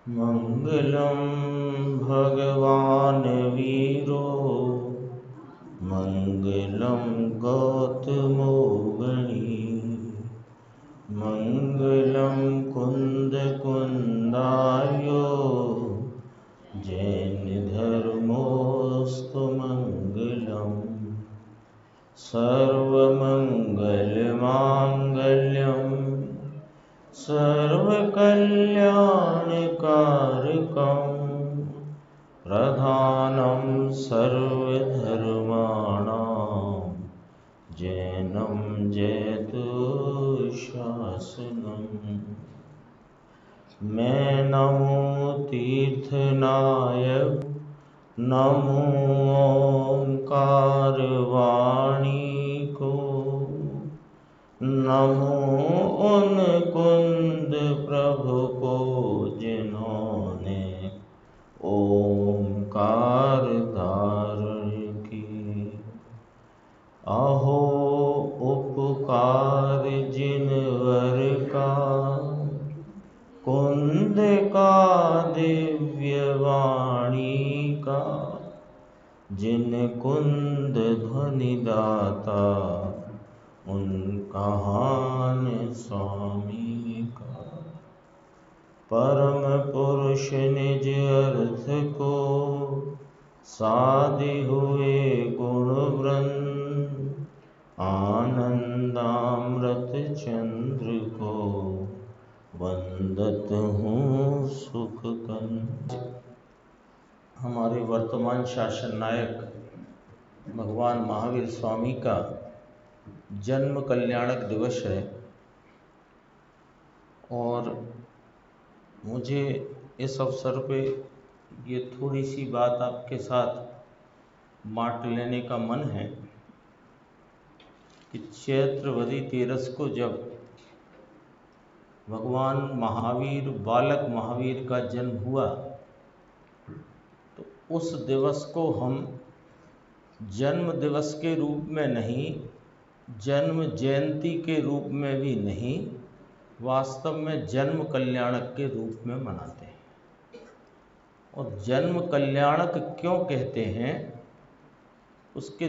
मंगलम भगवान वीरो मंगलम गौतमो गणी मंगलम कुंद कुंदार्यो जैन धर्मोस्तु मंगलम सर्वमंगलमांगल्यम सर्वकल्याणकारकं प्रधानं सर्वधर्माणां जैनं जयतु शासनम्। मैं नमो तीर्थनायक नमो ओंकार वाणी को नमो उन कुंद प्रभु को जिन्होंने ओंकार धारण की। अहो उपकार जिनवर का कुंद का दिव्य वाणी का जिन कुंद ध्वनि दाता उन कहान स्वामी का। परम पुरुष निज अर्थ को साधि हुए गुण वृंद आनंदामृत चंद्र को वंदत हूँ सुख कंद। हमारे वर्तमान शासन नायक भगवान महावीर स्वामी का जन्म कल्याणक दिवस है और मुझे इस अवसर पे ये थोड़ी सी बात आपके साथ बांट लेने का मन है कि चैत्रवदी तेरस को जब भगवान महावीर बालक महावीर का जन्म हुआ तो उस दिवस को हम जन्म दिवस के रूप में नहीं, जन्म जयंती के रूप में भी नहीं, वास्तव में जन्म कल्याणक के रूप में मनाते हैं। और जन्म कल्याणक क्यों कहते हैं उसके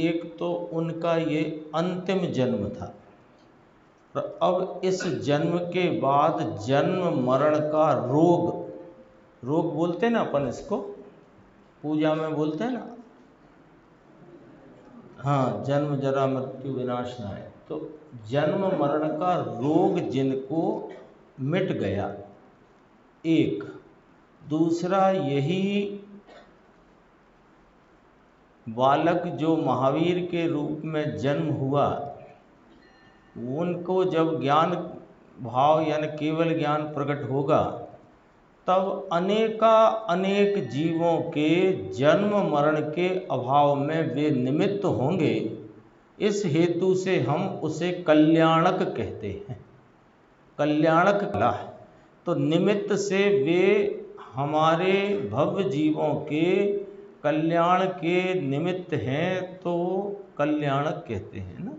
एक तो उनका ये अंतिम जन्म था, और अब इस जन्म के बाद जन्म मरण का रोग बोलते हैं ना अपन, इसको पूजा में बोलते हैं ना, हाँ, जन्म जरा मृत्यु विनाश न है। तो जन्म मरण का रोग जिनको मिट गया, एक दूसरा यही बालक जो महावीर के रूप में जन्म हुआ उनको जब ज्ञान भाव यानी केवल ज्ञान प्रकट होगा तब अनेक जीवों के जन्म मरण के अभाव में वे निमित्त होंगे। इस हेतु से हम उसे कल्याणक कहते हैं। कल्याणक कला तो निमित्त से वे हमारे भव्य जीवों के कल्याण के निमित्त हैं, तो कल्याणक कहते हैं ना।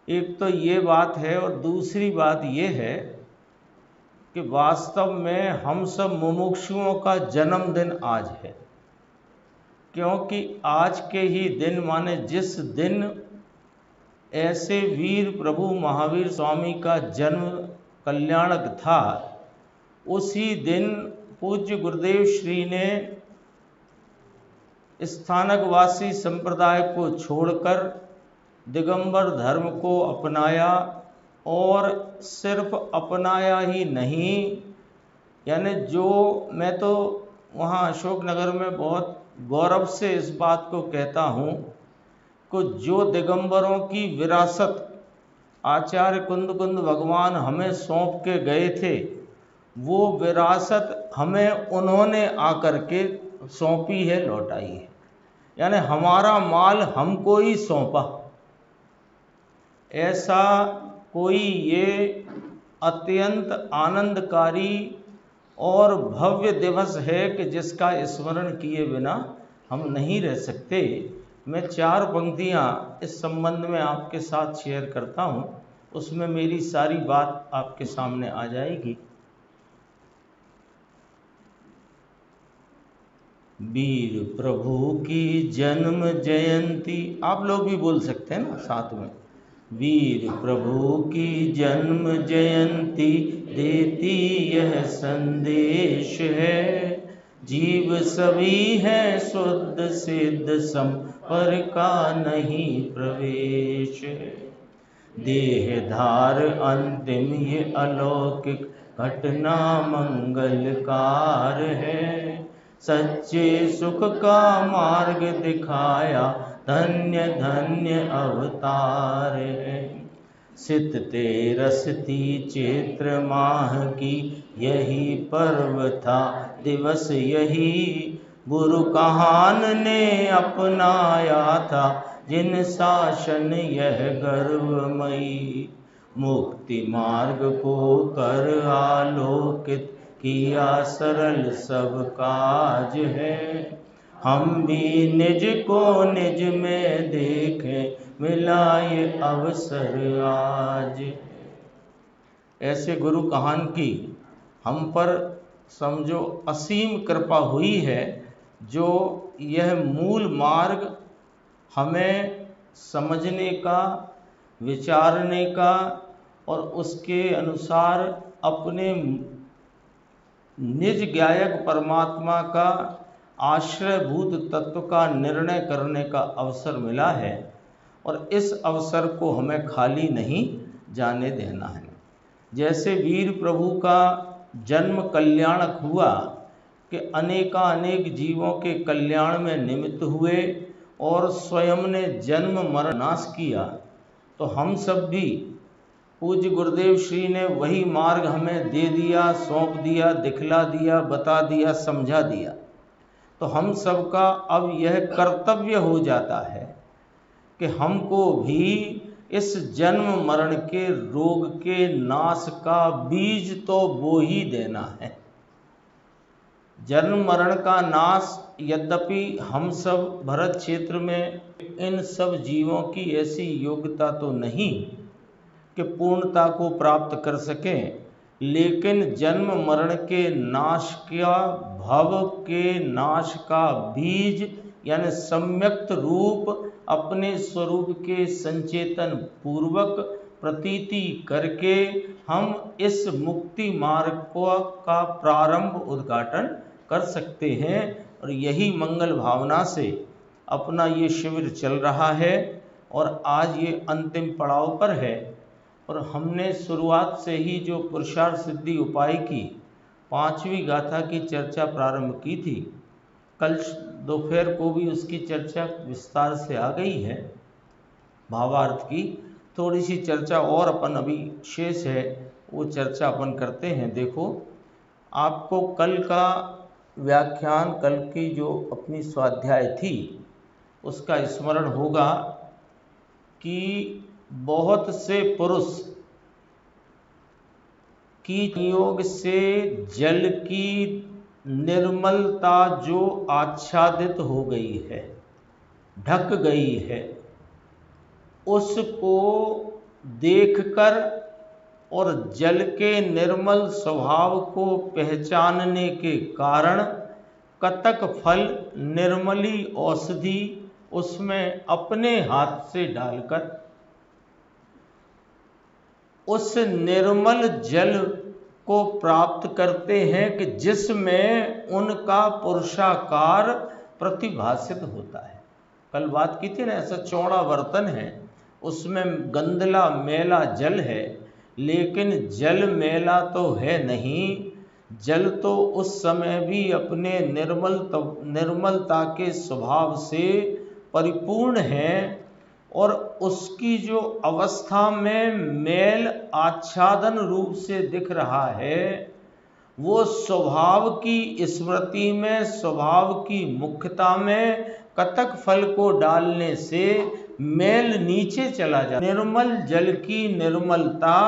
एक तो ये बात है, और दूसरी बात ये है कि वास्तव में हम सब मुमुक्षुओं का जन्मदिन आज है, क्योंकि आज के ही दिन माने जिस दिन ऐसे वीर प्रभु महावीर स्वामी का जन्म कल्याणक था, उसी दिन पूज्य गुरुदेव श्री ने स्थानकवासी संप्रदाय को छोड़कर दिगंबर धर्म को अपनाया, और सिर्फ अपनाया ही नहीं, यानी जो मैं तो वहाँ अशोकनगर में बहुत गौरव से इस बात को कहता हूँ कि जो दिगंबरों की विरासत आचार्य कुंद कुंद भगवान हमें सौंप के गए थे, वो विरासत हमें उन्होंने आकर के सौंपी है, लौटाई है। यानी हमारा माल हमको ही सौंपा। ऐसा कोई ये अत्यंत आनंदकारी और भव्य दिवस है कि जिसका स्मरण किए बिना हम नहीं रह सकते। मैं 4 पंक्तियाँ इस संबंध में आपके साथ शेयर करता हूँ, उसमें मेरी सारी बात आपके सामने आ जाएगी। वीर प्रभु की जन्म जयंती, आप लोग भी बोल सकते हैं ना साथ में। वीर प्रभु की जन्म जयंती देती यह संदेश है, जीव सभी है शुद्ध सिद्ध संपर का नहीं प्रवेश। देहधार अंतिम ये अलौकिक घटना मंगलकार है, सच्चे सुख का मार्ग दिखाया धन्य धन्य अवतार है। सित तेरसती चैत्र माह की यही पर्व था दिवस यही, गुरु कहान ने अपनाया था जिन शासन यह गर्वमयी। मुक्ति मार्ग को कर आलोकित किया सरल सब काज है, हम भी निज को निज में देखें मिला ये अवसर आज। ऐसे गुरु कहान की हम पर समझो असीम कृपा हुई है, जो यह मूल मार्ग हमें समझने का, विचारने का और उसके अनुसार अपने निज गायक परमात्मा का आश्रयभूत तत्व का निर्णय करने का अवसर मिला है, और इस अवसर को हमें खाली नहीं जाने देना है। जैसे वीर प्रभु का जन्म कल्याणक हुआ कि अनेकानेक जीवों के कल्याण में निमित्त हुए और स्वयं ने जन्म मरण नाश किया, तो हम सब भी पूज्य गुरुदेव श्री ने वही मार्ग हमें दे दिया, सौंप दिया, दिखला दिया, बता दिया, समझा दिया। तो हम सबका अब यह कर्तव्य हो जाता है कि हमको भी इस जन्म मरण के रोग के नाश का बीज तो बो ही देना है। जन्म मरण का नाश, यद्यपि हम सब भरत क्षेत्र में इन सब जीवों की ऐसी योग्यता तो नहीं कि पूर्णता को प्राप्त कर सकें, लेकिन जन्म मरण के नाश का, भव के नाश का बीज यानी सम्यक्त रूप अपने स्वरूप के संचेतन पूर्वक प्रतीति करके हम इस मुक्ति मार्ग का प्रारंभ उद्घाटन कर सकते हैं। और यही मंगल भावना से अपना ये शिविर चल रहा है और आज ये अंतिम पड़ाव पर है। और हमने शुरुआत से ही जो पुरुषार्थ सिद्धि उपाय की 5वीं गाथा की चर्चा प्रारंभ की थी, कल दोपहर को भी उसकी चर्चा विस्तार से आ गई है। भावार्थ की थोड़ी सी चर्चा और अपन अभी शेष है, वो चर्चा अपन करते हैं। देखो, आपको कल का व्याख्यान, कल की जो अपनी स्वाध्याय थी, उसका स्मरण होगा कि बहुत से पुरुष की योग से जल की निर्मलता जो आच्छादित हो गई है, ढक गई है, उसको देखकर और जल के निर्मल स्वभाव को पहचानने के कारण कतक फल, निर्मली औषधि उसमें अपने हाथ से डालकर उस निर्मल जल को प्राप्त करते हैं कि जिसमें उनका पुरुषाकार प्रतिभासित होता है। कल बात की थी ना, ऐसा चौड़ा बर्तन है, उसमें गंदला मैला जल है, लेकिन जल मैला तो है नहीं, जल तो उस समय भी अपने निर्मलता के स्वभाव से परिपूर्ण है। और उसकी जो अवस्था में मैल आच्छादन रूप से दिख रहा है, वो स्वभाव की स्मृति में, स्वभाव की मुख्यता में कतक फल को डालने से मैल नीचे चला जाता। निर्मल जल की निर्मलता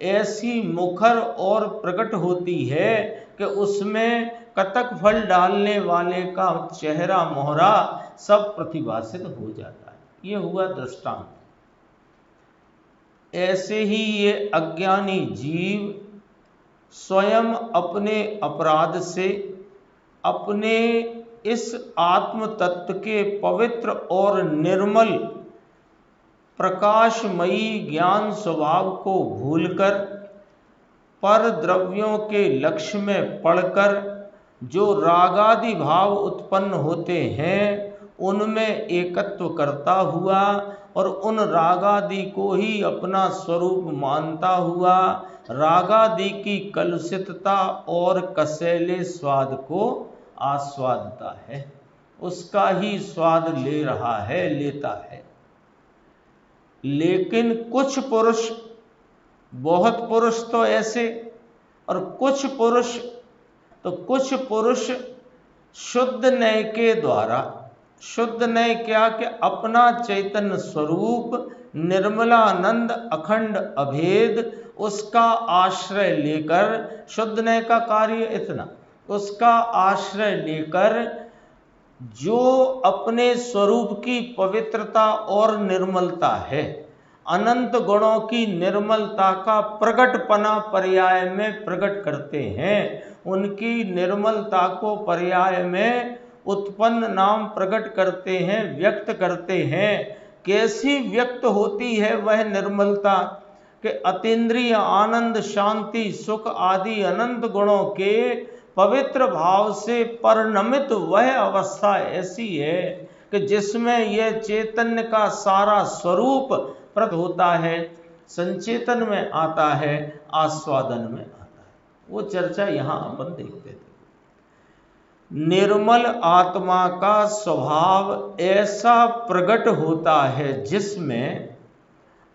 ऐसी मुखर और प्रकट होती है कि उसमें कतक फल डालने वाले का चेहरा मोहरा सब प्रतिभासित हो जाता है। ये हुआ दृष्टांत। ऐसे ही ये अज्ञानी जीव स्वयं अपने अपराध से, अपने इस आत्म तत्व के पवित्र और निर्मल प्रकाशमयी ज्ञान स्वभाव को भूलकर पर द्रव्यों के लक्ष्य में पड़कर जो रागादि भाव उत्पन्न होते हैं उनमें एकत्व करता हुआ और उन रागादि को ही अपना स्वरूप मानता हुआ रागादि की कलुषितता और कसैले स्वाद को आस्वादता है, उसका ही स्वाद ले रहा है, लेता है। लेकिन कुछ पुरुष, बहुत पुरुष तो ऐसे, और कुछ पुरुष शुद्ध नय के द्वारा, शुद्ध नय क्या कि अपना चैतन्य स्वरूप निर्मलानंद अखंड अभेद उसका आश्रय लेकर, शुद्ध नय का कार्य इतना, उसका आश्रय लेकर जो अपने स्वरूप की पवित्रता और निर्मलता है, अनंत गुणों की निर्मलता का प्रगटपना पर्याय में प्रकट करते हैं, उनकी निर्मलता को पर्याय में उत्पन्न नाम प्रकट करते हैं, व्यक्त करते हैं। कैसी व्यक्त होती है वह निर्मलता कि अतीन्द्रिय आनंद, शांति, सुख आदि अनंत गुणों के पवित्र भाव से परिणमित वह अवस्था ऐसी है कि जिसमें यह चैतन्य का सारा स्वरूप प्रकट होता है, संचेतन में आता है, आस्वादन में आता है। वो चर्चा यहाँ अपन देखते थे। निर्मल आत्मा का स्वभाव ऐसा प्रकट होता है जिसमें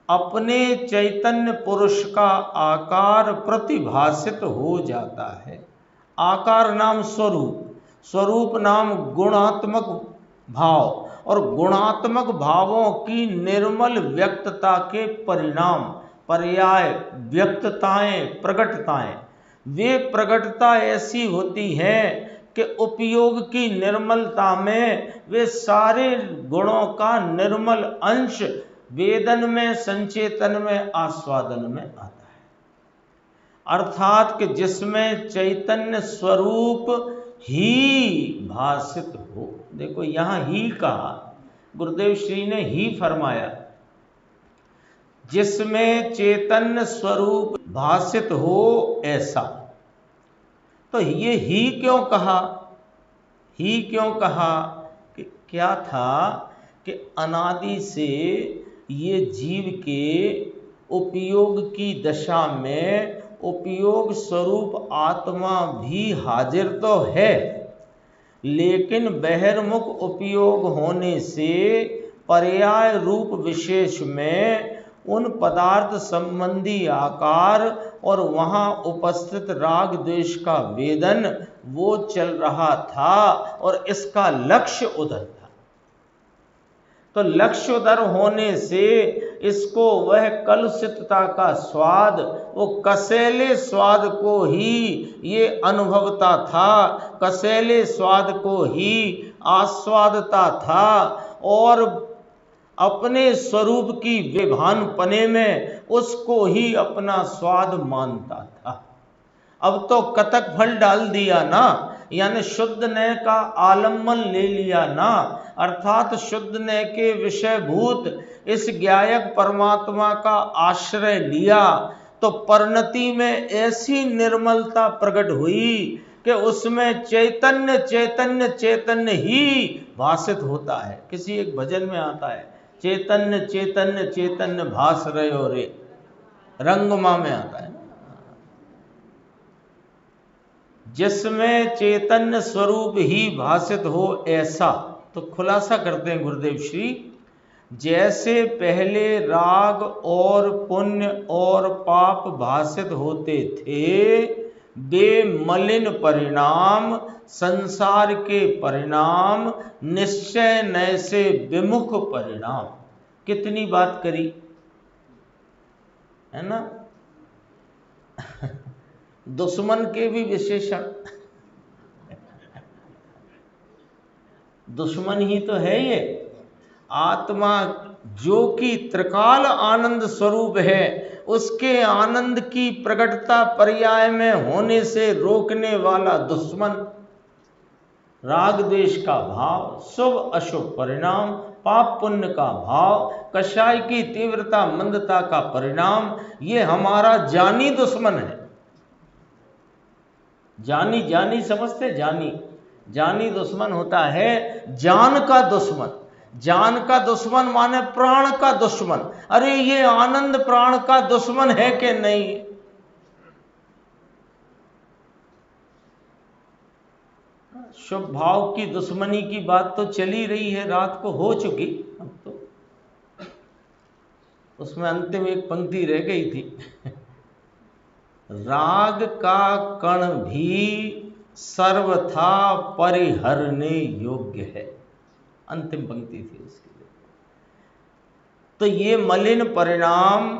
अपने चैतन्य पुरुष का आकार प्रतिभासित हो जाता है। आकार नाम स्वरूप, स्वरूप नाम गुणात्मक भाव, और गुणात्मक भावों की निर्मल व्यक्तता के परिणाम, पर्याय, व्यक्तताएं, प्रकटताएं, वे प्रकटता ऐसी होती है कि उपयोग की निर्मलता में वे सारे गुणों का निर्मल अंश वेदन में, संचेतन में, आस्वादन में आता है। अर्थात कि जिसमें चैतन्य स्वरूप ही भासित हो। देखो यहाँ ही कहा, गुरुदेव श्री ने ही फरमाया, जिसमें चैतन्य स्वरूप भासित हो ऐसा। तो ये ही क्यों कहा? ही क्यों कहा? कि क्या था कि अनादि से ये जीव के उपयोग की दशा में उपयोग स्वरूप आत्मा भी हाजिर तो है, लेकिन बहिर्मुख उपयोग होने से पर्याय रूप विशेष में उन पदार्थ संबंधी आकार और वहाँ उपस्थित राग द्वेष का वेदन वो चल रहा था और इसका लक्ष्य उधर था। तो लक्ष्य उधर होने से इसको वह कलुषितता का स्वाद, वो कसैले स्वाद को ही ये अनुभवता था, कसैले स्वाद को ही आस्वादता था और अपने स्वरूप की विभानपने में उसको ही अपना स्वाद मानता था। अब तो कतक फल डाल दिया ना, यानी शुद्ध नय का आलम्बन ले लिया ना, अर्थात शुद्ध नय के विषयभूत इस ज्ञायक परमात्मा का आश्रय लिया, तो परिणति में ऐसी निर्मलता प्रकट हुई कि उसमें चैतन्य चैतन्य चैतन्य ही भासित होता है। किसी एक भजन में आता है, चैतन्य चैतन्य चैतन्य भास रहे हो रे, रंगमा में आता है। जिसमें चैतन्य स्वरूप ही भासित हो ऐसा। तो खुलासा करते हैं गुरुदेव श्री, जैसे पहले राग और पुण्य और पाप भासित होते थे, वे मलिन परिणाम, संसार के परिणाम, निश्चय नय से विमुख परिणाम। कितनी बात करी है ना। दुश्मन के भी विशेषण, दुश्मन ही तो है ये आत्मा, जो कि त्रिकाल आनंद स्वरूप है, उसके आनंद की प्रकटता पर्याय में होने से रोकने वाला दुश्मन, राग द्वेष का भाव, शुभ अशुभ परिणाम, पाप पुण्य का भाव, कषाय की तीव्रता मंदता का परिणाम, ये हमारा जानी दुश्मन है। जानी जानी समझते, जानी जानी दुश्मन होता है जान का दुश्मन। जान का दुश्मन माने प्राण का दुश्मन। अरे ये आनंद प्राण का दुश्मन है कि नहीं? शुभ भाव की दुश्मनी की बात तो चली रही है, रात को हो चुकी, अब तो उसमें अंतिम एक पंक्ति रह गई थी। राग का कण भी सर्वथा परिहरने योग्य है, अंतिम पंक्ति थी उसकी। तो ये मलिन परिणाम,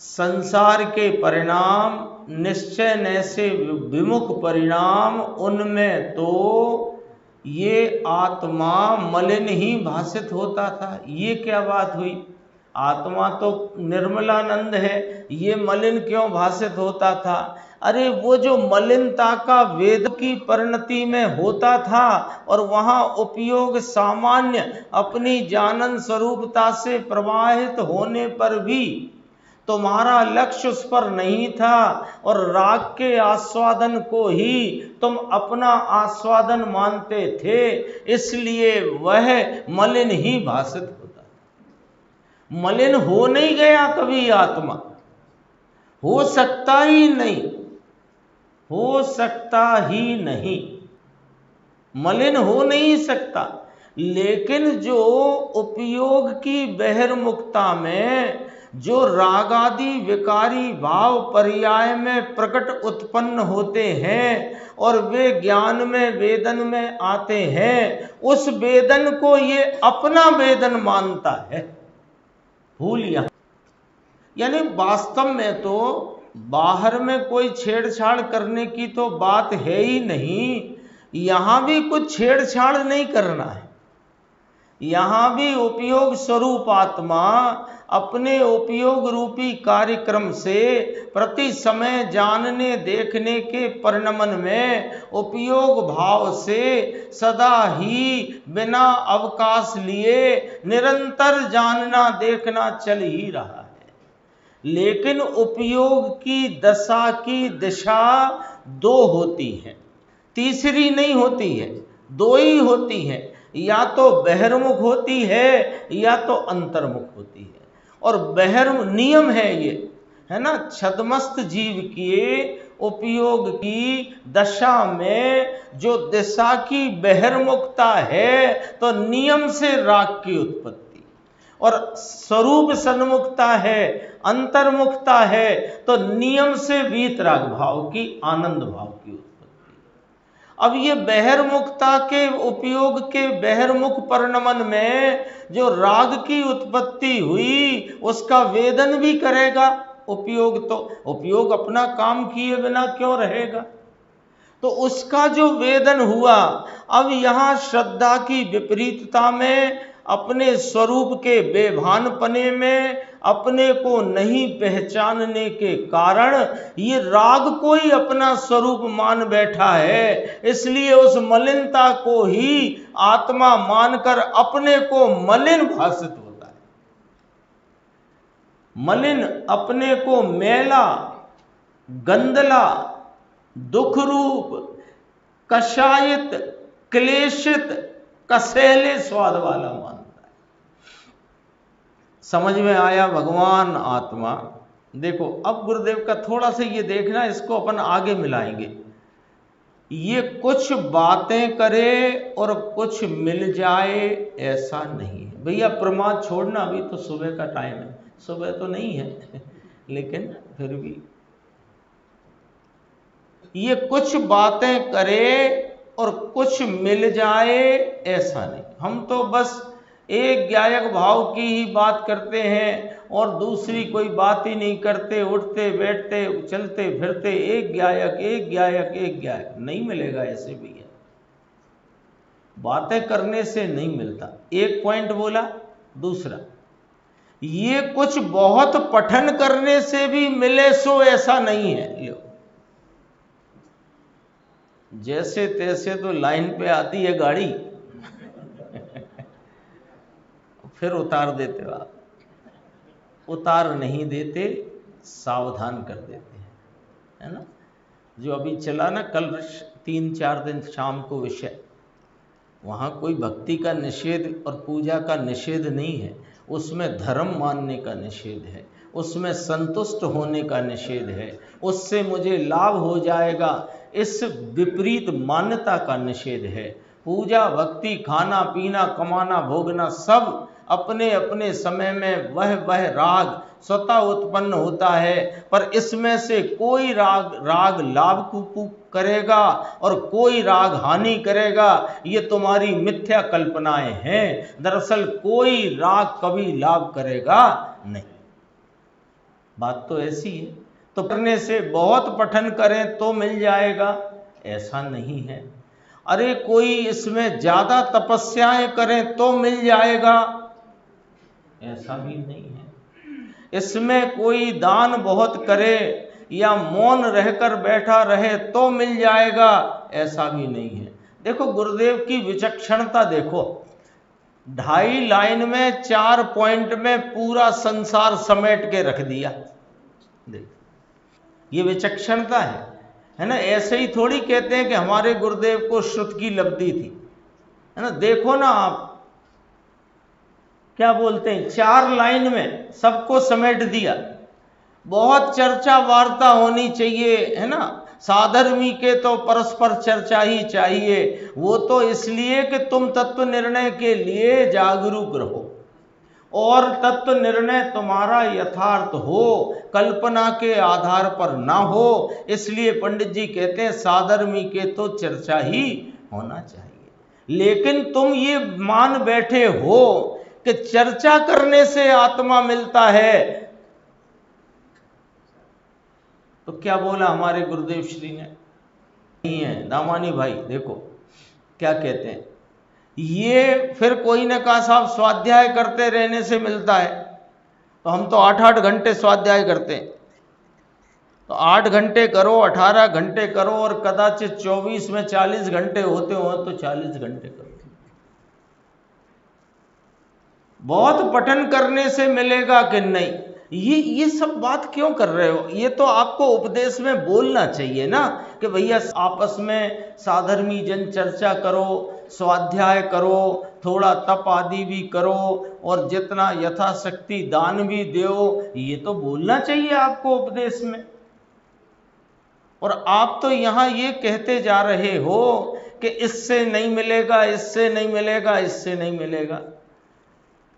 संसार के परिणाम, निश्चय न से विमुख परिणाम, उनमें तो ये आत्मा मलिन ही भासित होता था। ये क्या बात हुई? आत्मा तो निर्मलानंद है, ये मलिन क्यों भासित होता था? अरे वो जो मलिनता का वेद की परिणति में होता था और वहाँ उपयोग सामान्य अपनी जानन स्वरूपता से प्रवाहित होने पर भी तुम्हारा लक्ष्य उस पर नहीं था और राग के आस्वादन को ही तुम अपना आस्वादन मानते थे, इसलिए वह मलिन ही भासित होता। मलिन हो नहीं गया कभी आत्मा, हो सकता ही नहीं, हो सकता ही नहीं, मलिन हो नहीं सकता। लेकिन जो उपयोग की बहिर्मुखता में जो रागादि विकारी भाव पर्याय में प्रकट उत्पन्न होते हैं और वे ज्ञान में वेदन में आते हैं, उस वेदन को ये अपना वेदन मानता है। भूल यहाँ, यानी वास्तव में तो बाहर में कोई छेड़छाड़ करने की तो बात है ही नहीं, यहां भी कुछ छेड़छाड़ नहीं करना है। यहां भी उपयोग स्वरूप आत्मा अपने उपयोग रूपी कार्यक्रम से प्रति समय जानने देखने के परिणमन में उपयोग भाव से सदा ही बिना अवकाश लिए निरंतर जानना देखना चल ही रहा है। लेकिन उपयोग की दशा की दिशा दो होती है, तीसरी नहीं होती है, दो ही होती है। या तो बहिर्मुख होती है या तो अंतर्मुख होती है। और बहिर्मुख नियम है ये, है ना, छद्मस्त जीव के उपयोग की दशा में जो दिशा की बहिर्मुखता है तो नियम से राग की उत्पत्ति, और स्वरूप सन्मुखता है, अंतर्मुखता है तो नियम से वीतराग भाव की, आनंद भाव की उत्पत्ति। अब ये बहिर्मुखता के उपयोग के बहिर्मुख परिणमन में जो राग की उत्पत्ति हुई उसका वेदन भी करेगा उपयोग। तो उपयोग अपना काम किए बिना क्यों रहेगा? तो उसका जो वेदन हुआ, अब यहाँ श्रद्धा की विपरीतता में, अपने स्वरूप के बेभानपने में, अपने को नहीं पहचानने के कारण ये राग को ही अपना स्वरूप मान बैठा है। इसलिए उस मलिनता को ही आत्मा मानकर अपने को मलिन भासित होता है। मलिन अपने को मैला, गंदला, दुख रूप, कषायित, क्लेशित, कसैले स्वाद वाला मानता है। समझ में आया भगवान आत्मा? देखो अब गुरुदेव का थोड़ा सा ये देखना, इसको अपन आगे मिलाएंगे। ये कुछ बातें करे और कुछ मिल जाए ऐसा नहीं है भैया। प्रमाद छोड़ना, अभी तो सुबह का टाइम है, सुबह तो नहीं है लेकिन फिर भी ये कुछ बातें करे और कुछ मिल जाए ऐसा नहीं। हम तो बस एक ज्ञायक भाव की ही बात करते हैं और दूसरी कोई बात ही नहीं करते, उठते बैठते चलते फिरते एक ज्ञायक एक ज्ञायक एक ज्ञायक। नहीं मिलेगा ऐसे भी है, बातें करने से नहीं मिलता। एक पॉइंट बोला। दूसरा, ये कुछ बहुत पठन करने से भी मिले सो ऐसा नहीं है। लो जैसे तैसे तो लाइन पे आती है गाड़ी फिर उतार देते हो आप। उतार नहीं देते, सावधान कर देते हैं, है ना। जो अभी चला ना कल 3-4 दिन शाम को विषय, वहाँ कोई भक्ति का निषेध और पूजा का निषेध नहीं है, उसमें धर्म मानने का निषेध है, उसमें संतुष्ट होने का निषेध है, उससे मुझे लाभ हो जाएगा इस विपरीत मान्यता का निषेध है। पूजा भक्ति खाना पीना कमाना भोगना सब अपने अपने समय में वह राग स्वतः उत्पन्न होता है, पर इसमें से कोई राग लाभ को करेगा और कोई राग हानि करेगा, ये तुम्हारी मिथ्या कल्पनाएं हैं। दरअसल कोई राग कभी लाभ करेगा नहीं, बात तो ऐसी है। तो करने से बहुत पठन करें तो मिल जाएगा, ऐसा नहीं है। अरे कोई इसमें ज्यादा तपस्याएं करें तो मिल जाएगा, ऐसा भी नहीं है। इसमें कोई दान बहुत करे या मौन रहकर बैठा रहे तो मिल जाएगा, ऐसा भी नहीं है। देखो गुरुदेव की विचक्षणता देखो, 2.5 लाइन में 4 पॉइंट में पूरा संसार समेट के रख दिया। देखो ये विचक्षणता है ना। ऐसे ही थोड़ी कहते हैं कि हमारे गुरुदेव को श्रुत की लब्धि थी, है ना। देखो ना आप क्या बोलते हैं, 4 लाइन में सबको समेट दिया। बहुत चर्चा वार्ता होनी चाहिए, है ना। साधर्मी के तो परस्पर चर्चा ही चाहिए, वो तो इसलिए कि तुम तत्व निर्णय के लिए जागरूक रहो और तत्व निर्णय तुम्हारा यथार्थ हो, कल्पना के आधार पर ना हो। इसलिए पंडित जी कहते हैं साधर्मी के तो चर्चा ही होना चाहिए। लेकिन तुम ये मान बैठे हो कि चर्चा करने से आत्मा मिलता है, तो क्या बोला हमारे गुरुदेव श्री ने, नहीं है दामानी भाई। देखो क्या कहते हैं, ये फिर कोई ने कहा साहब स्वाध्याय करते रहने से मिलता है, तो हम तो 8-8 घंटे स्वाध्याय करते हैं। तो 8 घंटे करो, 18 घंटे करो, और कदाचित 24 में 40 घंटे होते हो तो 40 घंटे करो। बहुत पठन करने से मिलेगा कि नहीं, ये सब बात क्यों कर रहे हो। ये तो आपको उपदेश में बोलना चाहिए ना कि भैया आपस में साधर्मी जन चर्चा करो, स्वाध्याय करो, थोड़ा तप आदि भी करो और जितना यथाशक्ति दान भी दो। ये तो बोलना चाहिए आपको उपदेश में। और आप तो यहाँ ये कहते जा रहे हो कि इससे नहीं मिलेगा, इससे नहीं मिलेगा, इससे नहीं मिलेगा।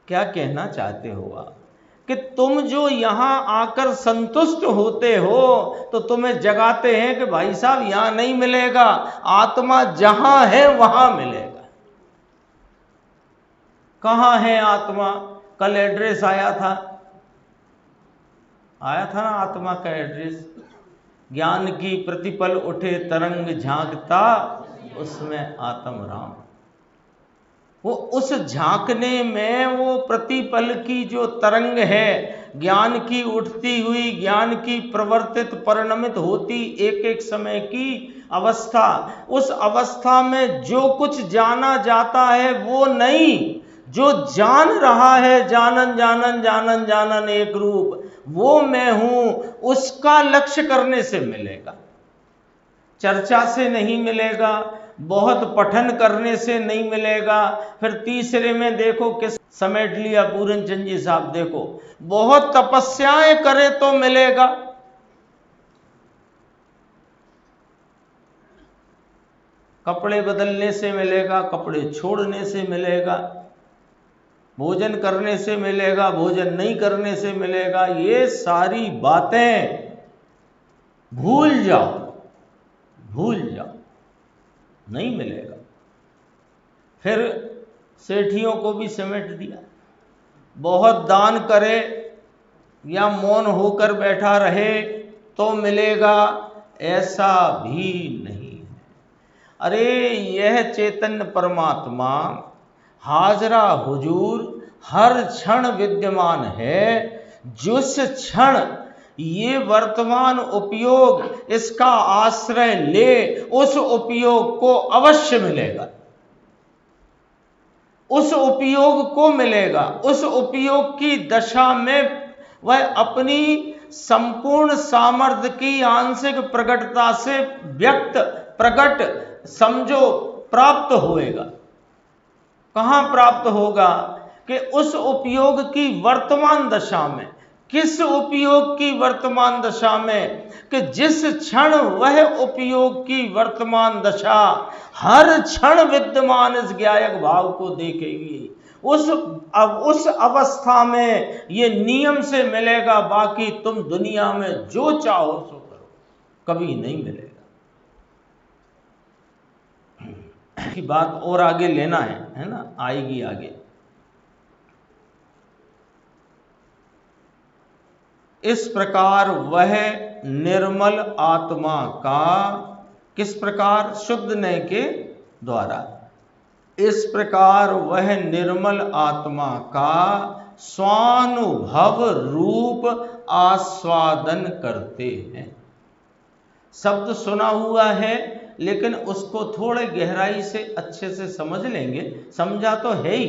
क्या कहना चाहते हो आप कि तुम जो यहां आकर संतुष्ट होते हो तो तुम्हें जगाते हैं कि भाई साहब यहां नहीं मिलेगा, आत्मा जहां है वहां मिलेगा। कहां है आत्मा, कल एड्रेस आया था ना आत्मा का एड्रेस, ज्ञान की प्रतिपल उठे तरंग झांकता उसमें आत्म राम। वो उस झांकने में वो प्रतिपल की जो तरंग है, ज्ञान की उठती हुई, ज्ञान की प्रवर्तित परिणमित होती एक एक समय की अवस्था, उस अवस्था में जो कुछ जाना जाता है वो नहीं, जो जान रहा है जानन जानन जानन जानन एक रूप, वो मैं हूं, उसका लक्ष्य करने से मिलेगा। चर्चा से नहीं मिलेगा, बहुत पठन करने से नहीं मिलेगा। फिर तीसरे में देखो किस समेट लिया पूरन चंद जी साहब, देखो बहुत तपस्याएं करे तो मिलेगा। कपड़े बदलने से मिलेगा, कपड़े छोड़ने से मिलेगा, भोजन करने से मिलेगा, भोजन नहीं करने से मिलेगा। ये सारी बातें भूल जाओ, भूल जाओ, नहीं मिलेगा। फिर सेठियों को भी समेट दिया, बहुत दान करे या मौन होकर बैठा रहे तो मिलेगा, ऐसा भी नहीं है। अरे यह चैतन्य परमात्मा हाजरा हुजूर हर क्षण विद्यमान है। जिस क्षण ये वर्तमान उपयोग इसका आश्रय ले, उस उपयोग को अवश्य मिलेगा, उस उपयोग को मिलेगा। उस उपयोग की दशा में वह अपनी संपूर्ण सामर्थ्य की आंशिक प्रकटता से व्यक्त प्रकट समझो प्राप्त होएगा। कहां प्राप्त होगा? कि उस उपयोग की वर्तमान दशा में। किस उपयोग की वर्तमान दशा में? कि जिस क्षण वह उपयोग की वर्तमान दशा हर क्षण विद्यमान इस ज्ञायक भाव को देखेगी, उस अवस्था में ये नियम से मिलेगा। बाकी तुम दुनिया में जो चाहो सो करो, कभी नहीं मिलेगा। की बात और आगे लेना है ना, आएगी आगे। इस प्रकार वह निर्मल आत्मा का, किस प्रकार? शुद्ध नय के द्वारा। इस प्रकार वह निर्मल आत्मा का स्वानुभव रूप आस्वादन करते हैं। शब्द सुना हुआ है, लेकिन उसको थोड़े गहराई से अच्छे से समझ लेंगे। समझा तो है ही,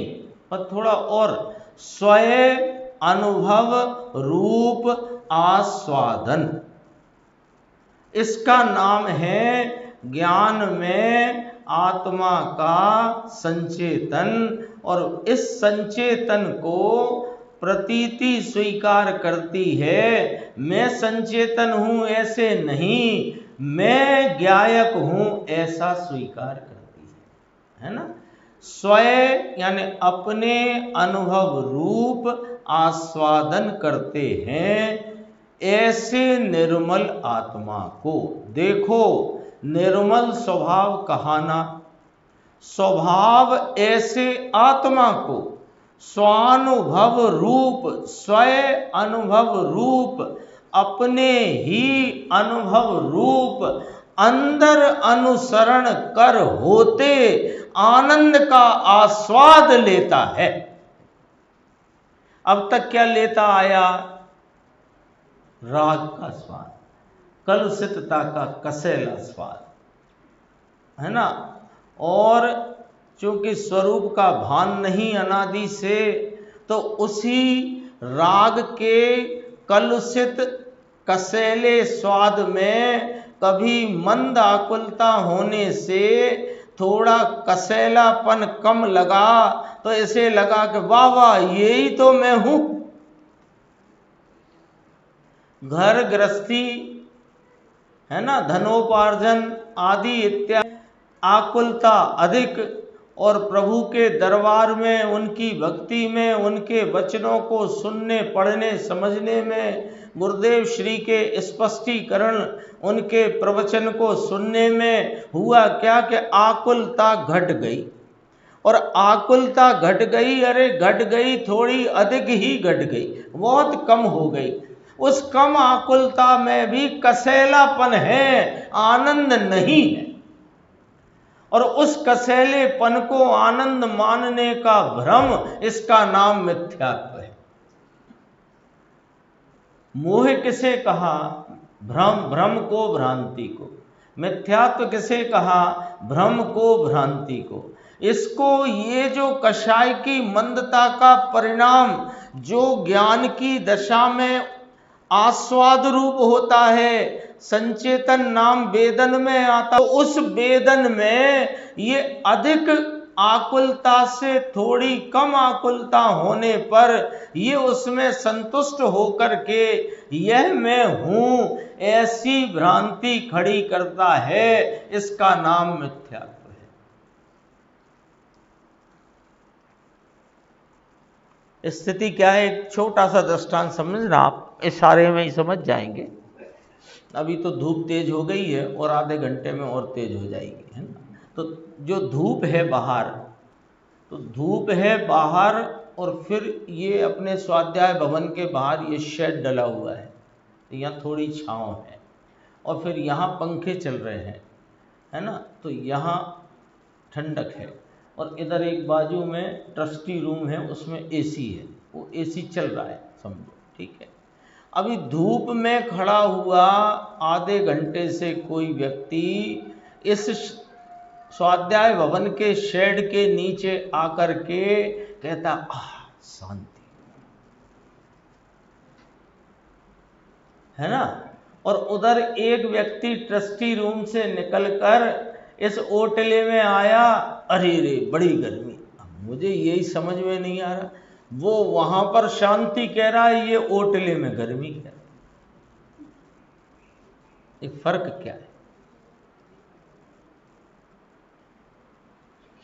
पर थोड़ा और। स्वयं अनुभव रूप आस्वादन, इसका नाम है ज्ञान में आत्मा का संचेतन। और इस संचेतन को प्रतीति स्वीकार करती है। मैं संचेतन हूं ऐसे नहीं, मैं ज्ञायक हूं ऐसा स्वीकार करती है ना। स्वयं यानी अपने अनुभव रूप आस्वादन करते हैं ऐसे निर्मल आत्मा को। देखो, निर्मल स्वभाव कहाना, स्वभाव ऐसे आत्मा को स्वानुभव रूप, स्वयं अनुभव रूप, अपने ही अनुभव रूप अंदर अनुसरण कर होते आनंद का आस्वाद लेता है। अब तक क्या लेता आया? राग का स्वाद, कलुषितता का कसैला स्वाद, है ना। और चूंकि स्वरूप का भान नहीं अनादि से, तो उसी राग के कलुषित कसैले स्वाद में कभी मंद आकुलता होने से थोड़ा कसैलापन कम लगा तो ऐसे लगा कि वाह वाह, यही तो मैं हूं। घर गृहस्थी, है ना, धनोपार्जन आदि इत्यादि आकुलता अधिक, और प्रभु के दरबार में, उनकी भक्ति में, उनके वचनों को सुनने, पढ़ने, समझने में, गुरुदेव श्री के स्पष्टीकरण, उनके प्रवचन को सुनने में हुआ क्या कि आकुलता घट गई। और आकुलता घट गई, अरे घट गई, थोड़ी अधिक ही घट गई, बहुत कम हो गई। उस कम आकुलता में भी कसैलापन है, आनंद नहीं है। और उस कसैलेपन को आनंद मानने का भ्रम, इसका नाम मिथ्यात्व है। मोह किसे कहा? भ्रम, भ्रम को, भ्रांति को। मिथ्यात्व किसे कहा? भ्रम को, भ्रांति को। इसको, ये जो कषाय की मंदता का परिणाम जो ज्ञान की दशा में आस्वाद रूप होता है, संचेतन नाम वेदन में आता, तो उस वेदन में ये अधिक आकुलता से थोड़ी कम आकुलता होने पर ये उसमें संतुष्ट होकर के यह मैं हूं ऐसी भ्रांति खड़ी करता है। इसका नाम मिथ्यात्व है। स्थिति क्या है? एक छोटा सा दृष्टांत समझना, आप इशारे में ही समझ जाएंगे। अभी तो धूप तेज हो गई है और आधे घंटे में और तेज हो जाएगी, है ना। तो जो धूप है बाहर, तो धूप है बाहर, और फिर ये अपने स्वाध्याय भवन के बाहर ये शेड डला हुआ है, तो यहाँ थोड़ी छांव है, और फिर यहाँ पंखे चल रहे हैं, है ना, तो यहाँ ठंडक है। और इधर एक बाजू में ट्रस्टी रूम है, उसमें एसी है, वो एसी चल रहा है, समझो, ठीक है। अभी धूप में खड़ा हुआ आधे घंटे से कोई व्यक्ति इस स्वाध्याय भवन के शेड के नीचे आकर के कहता शांति, है ना। और उधर एक व्यक्ति ट्रस्टी रूम से निकलकर इस ओटले में आया, अरे रे बड़ी गर्मी। मुझे यही समझ में नहीं आ रहा, वो वहां पर शांति कह रहा है, ये ओटले में गर्मी कह रहा है। एक फर्क क्या है,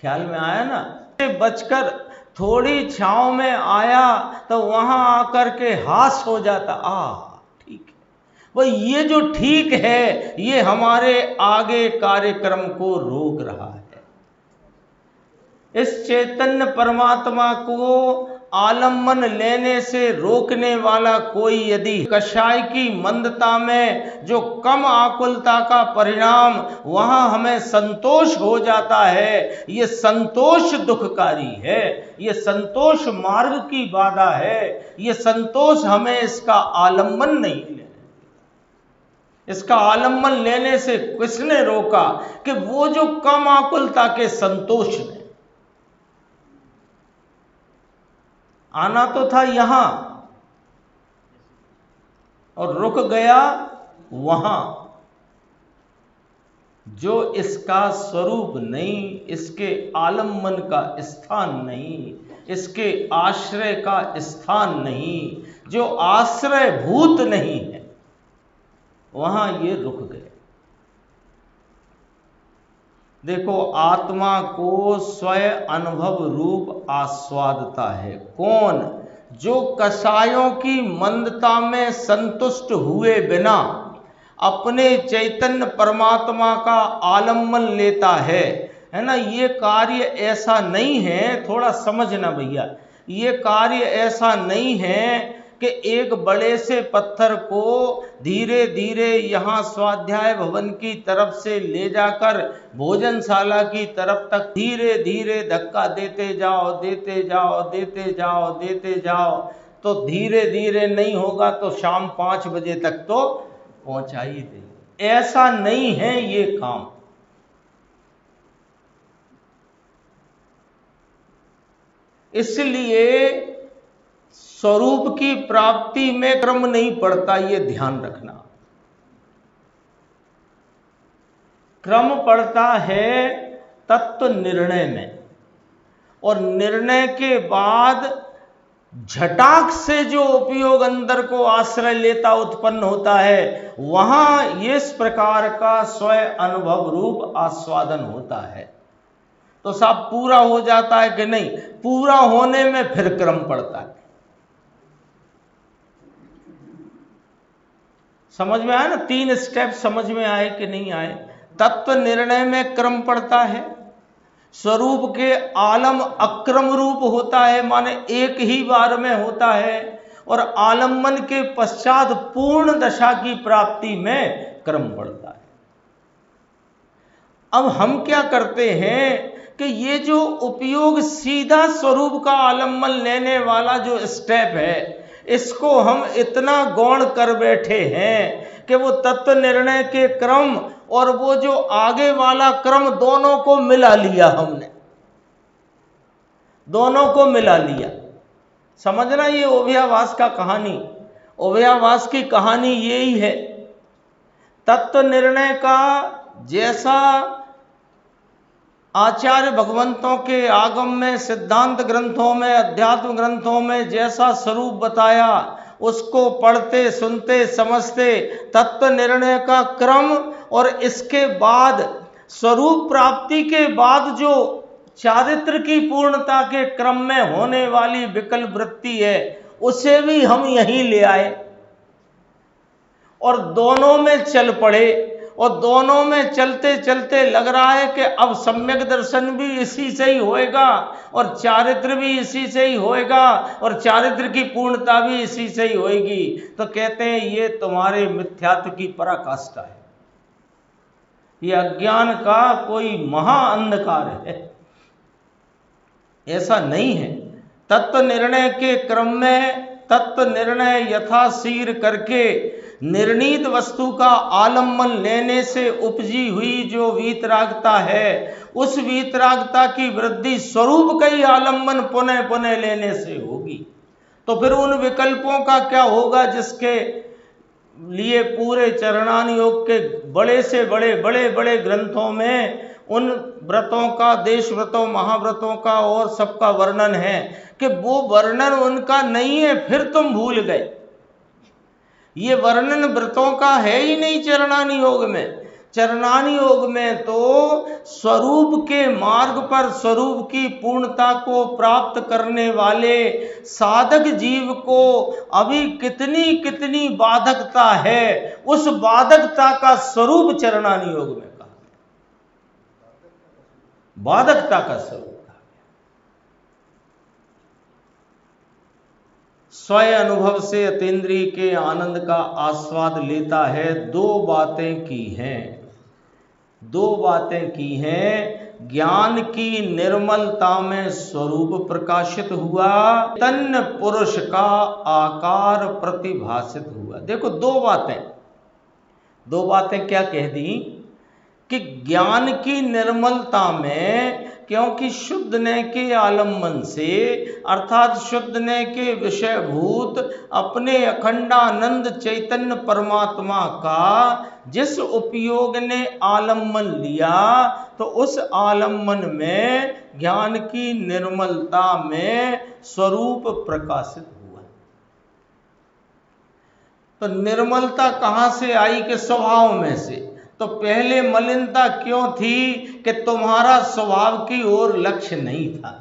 ख्याल में आया ना। बचकर थोड़ी छांव में आया तो वहां आकर के हास हो जाता, ठीक है भाई, ये जो ठीक है ये हमारे आगे कार्यक्रम को रोक रहा है। इस चैतन्य परमात्मा को आलम्बन लेने से रोकने वाला कोई यदि कषाय की मंदता में जो कम आकुलता का परिणाम वहां हमें संतोष हो जाता है, ये संतोष दुखकारी है, ये संतोष मार्ग की बाधा है, ये संतोष हमें इसका आलम्बन नहीं लेना। इसका आलम्बन लेने से किसने रोका कि वो जो कम आकुलता के संतोष ने आना तो था यहां और रुक गया वहां। जो इसका स्वरूप नहीं, इसके आलम्बन का स्थान नहीं, इसके आश्रय का स्थान नहीं, जो आश्रय भूत नहीं है, वहां ये रुक गए। देखो, आत्मा को स्वयं अनुभव रूप आस्वादता है कौन? जो कषायों की मंदता में संतुष्ट हुए बिना अपने चैतन्य परमात्मा का आलम्बन लेता है ना। ये कार्य ऐसा नहीं है, थोड़ा समझना भैया, ये कार्य ऐसा नहीं है कि एक बड़े से पत्थर को धीरे धीरे यहाँ स्वाध्याय भवन की तरफ से ले जाकर भोजनशाला की तरफ तक धीरे धीरे धक्का देते जाओ, देते जाओ, देते जाओ, देते जाओ, तो धीरे धीरे नहीं होगा तो शाम 5 बजे तक तो पहुंचा ही देंगे। ऐसा नहीं है ये काम। इसलिए स्वरूप की प्राप्ति में क्रम नहीं पड़ता, ये ध्यान रखना। क्रम पड़ता है तत्व निर्णय में, और निर्णय के बाद झटाक से जो उपयोग अंदर को आश्रय लेता उत्पन्न होता है, वहां इस प्रकार का स्वयं अनुभव रूप आस्वादन होता है। तो साहब पूरा हो जाता है कि नहीं? पूरा होने में फिर क्रम पड़ता है। समझ में आया ना? 3 स्टेप समझ में आए कि नहीं आए? तत्व निर्णय में क्रम पड़ता है, स्वरूप के आलम अक्रम रूप होता है, माने एक ही बार में होता है, और आलम्बन के पश्चात पूर्ण दशा की प्राप्ति में क्रम पड़ता है। अब हम क्या करते हैं कि ये जो उपयोग सीधा स्वरूप का आलम्बन लेने वाला जो स्टेप है, इसको हम इतना गौण कर बैठे हैं कि वो तत्व निर्णय के क्रम और वो जो आगे वाला क्रम दोनों को मिला लिया हमने, दोनों को मिला लिया। समझना, ये अभ्यावास का कहानी, अभ्यावास की कहानी यही है। तत्व निर्णय का जैसा आचार्य भगवंतों के आगम में, सिद्धांत ग्रंथों में, अध्यात्म ग्रंथों में जैसा स्वरूप बताया, उसको पढ़ते सुनते समझते तत्व निर्णय का क्रम, और इसके बाद स्वरूप प्राप्ति के बाद जो चारित्र की पूर्णता के क्रम में होने वाली विकल्प वृत्ति है, उसे भी हम यहीं ले आए और दोनों में चल पड़े। और दोनों में चलते चलते लग रहा है कि अब सम्यक दर्शन भी इसी से ही होएगा, और चारित्र भी इसी से ही होएगा, और चारित्र की पूर्णता भी इसी से ही होएगी। तो कहते हैं ये तुम्हारे मिथ्यात्व की पराकाष्ठा है, ये अज्ञान का कोई महा अंधकार है। ऐसा नहीं है। तत्व निर्णय के क्रम में तत्व निर्णय यथाशीघ्र करके निर्णीत वस्तु का आलम्बन लेने से उपजी हुई जो वीतरागता है, उस वीतरागता की वृद्धि स्वरूप का ही आलम्बन पुनः पुनः लेने से होगी। तो फिर उन विकल्पों का क्या होगा जिसके लिए पूरे चरणान योग के बड़े से बड़े बड़े बड़े ग्रंथों में उन व्रतों का, देश व्रतों, महाव्रतों का और सबका वर्णन है कि वो वर्णन उनका नहीं है, फिर तुम भूल गए। ये वर्णन व्रतों का है ही नहीं चरणान योग में। चरणान योग में तो स्वरूप के मार्ग पर स्वरूप की पूर्णता को प्राप्त करने वाले साधक जीव को अभी कितनी कितनी बाधकता है, उस बाधकता का स्वरूप चरणान योग में कहा, बाधकता का स्वरूप। स्वयं अनुभव से अतीन्द्रिय के आनंद का आस्वाद लेता है। दो बातें की हैं, दो बातें की हैं। ज्ञान की निर्मलता में स्वरूप प्रकाशित हुआ, चैतन्य पुरुष का आकार प्रतिभासित हुआ। देखो दो बातें क्या कह दी कि ज्ञान की निर्मलता में, क्योंकि शुद्ध न के आलम्बन से अर्थात शुद्ध न के विषयभूत अपने अखंडानंद चैतन्य परमात्मा का जिस उपयोग ने आलम्बन लिया, तो उस आलम्बन में ज्ञान की निर्मलता में स्वरूप प्रकाशित हुआ। तो निर्मलता कहां से आई कि स्वभाव में से। तो पहले मलिनता क्यों थी कि तुम्हारा स्वभाव की ओर लक्ष्य नहीं था।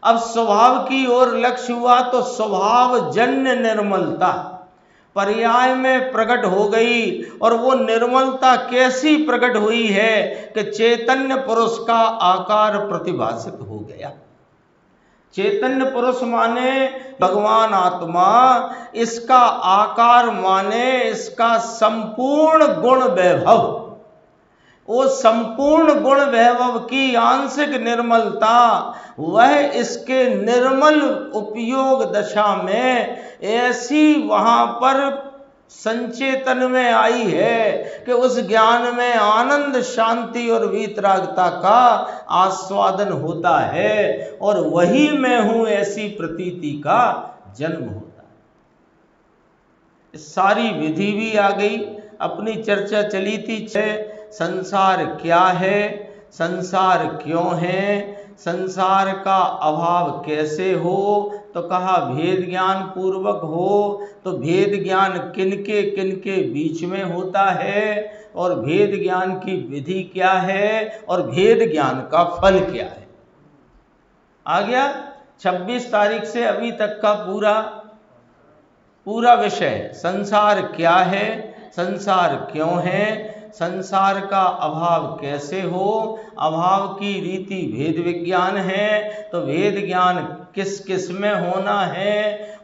अब स्वभाव की ओर लक्ष्य हुआ तो स्वभाव जन्य निर्मलता पर्याय में प्रकट हो गई। और वो निर्मलता कैसी प्रकट हुई है कि चैतन्य पुरुष का आकार प्रतिभासित हो गया। चैतन्य पुरुष माने भगवान आत्मा, इसका आकार माने इसका संपूर्ण गुण वैभव। वो संपूर्ण गुण वैभव की आंशिक निर्मलता, वह इसके निर्मल उपयोग दशा में ऐसी वहां पर संचेतन में आई है कि उस ज्ञान में आनंद, शांति और वीतरागता का आस्वादन होता है और वही मैं हूं ऐसी प्रतीति का जन्म होता है। सारी विधि भी आ गई। अपनी चर्चा चली थी संसार क्या है, संसार क्यों है, संसार का अभाव कैसे हो। तो कहा भेद ज्ञान पूर्वक हो। तो भेद ज्ञान किनके किनके बीच में होता है और भेद ज्ञान की विधि क्या है और भेद ज्ञान का फल क्या है। आ गया 26 तारीख से अभी तक का पूरा विषय। संसार क्या है, संसार क्यों है, संसार का अभाव कैसे हो, अभाव की रीति भेद विज्ञान है। तो भेद ज्ञान किस किस में होना है